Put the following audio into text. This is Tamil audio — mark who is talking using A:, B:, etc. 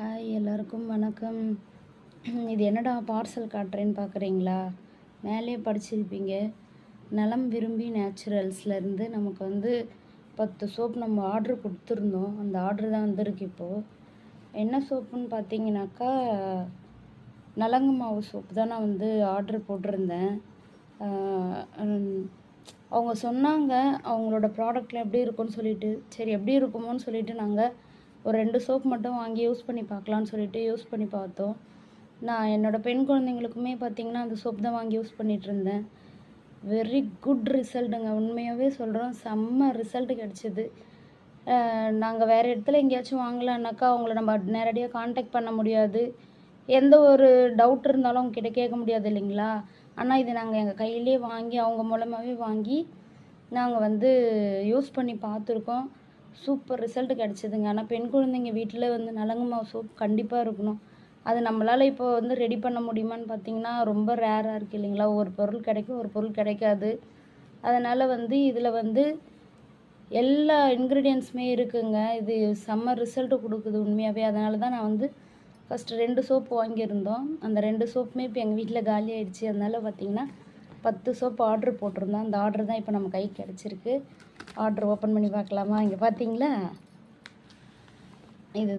A: ஹாய் எல்லாருக்கும் வணக்கம். இது என்னடா பார்சல் காட்டுறேன்னு பார்க்குறீங்களா? மேலேயே படிச்சிருப்பீங்க. நலம் விரும்பி நேச்சுரல்ஸ்லேருந்து நமக்கு 10 சோப் நம்ம ஆர்டர் கொடுத்துருந்தோம். அந்த ஆர்டர் தான் வந்திருக்கு இப்போது. என்ன சோப்புன்னு பார்த்தீங்கன்னாக்கா, நலங்கு மாவு சோப்பு தான் நான் ஆர்டர் போட்டிருந்தேன். அவங்க சொன்னாங்க அவங்களோட ப்ராடக்ட்டில் எப்படி இருக்கும்னு சொல்லிட்டு, சரி எப்படி இருக்குமோன்னு சொல்லிட்டு நாங்கள் ஒரு 2 சோப் மட்டும் வாங்கி யூஸ் பண்ணி பார்க்கலான்னு சொல்லிட்டு யூஸ் பண்ணி பார்த்தோம். நான் என்னோடய பெண் குழந்தைங்களுக்குமே பார்த்திங்கன்னா அந்த சோப் தான் வாங்கி யூஸ் பண்ணிகிட்ருந்தேன். வெரி குட் ரிசல்ட்டுங்க. உண்மையாகவே சொல்கிறோம், செம்ம ரிசல்ட்டு கிடச்சிது. நாங்கள் வேறு இடத்துல எங்கேயாச்சும் வாங்கலான்னாக்கா அவங்கள நம்ம நேரடியாக காண்டாக்ட் பண்ண முடியாது. எந்த ஒரு டவுட் இருந்தாலும் அவங்கக்கிட்ட கேட்க முடியாது இல்லைங்களா? ஆனால் இது நாங்கள் எங்கள் கையிலே வாங்கி அவங்க மூலமாகவே வாங்கி நாங்கள் யூஸ் பண்ணி பார்த்துருக்கோம். சூப்பர் ரிசல்ட் கிடச்சிதுங்க. ஆனால் பெண் குழந்தைங்க வீட்டில் நலங்கு மாவு சோப் கண்டிப்பாக இருக்கணும். அது நம்மளால் இப்போ ரெடி பண்ண முடியுமான்னு பார்த்தீங்கன்னா ரொம்ப ரேராக இருக்குது இல்லைங்களா? ஒரு பொருள் கிடைக்கும், ஒரு பொருள் கிடைக்காது. அதனால் இதில் எல்லா இன்க்ரீடியன்ட்ஸுமே இருக்குங்க. இது செம்ம ரிசல்ட்டு கொடுக்குது உண்மையாகவே. அதனால தான் நான் ஃபஸ்ட்டு 2 சோப்பு வாங்கியிருந்தோம். அந்த 2 சோப்புமே இப்போ எங்கள் வீட்டில் காலி ஆகிடுச்சு. அதனால் பார்த்திங்கன்னா 10 சோப்பு ஆர்டர் போட்டிருந்தோம். அந்த ஆர்டர் தான் இப்போ நம்ம கைக்கு கிடச்சிருக்கு. ஆர்டர் ஓப்பன் பண்ணி பார்க்கலாமா? இங்கே பார்த்தீங்களா, இது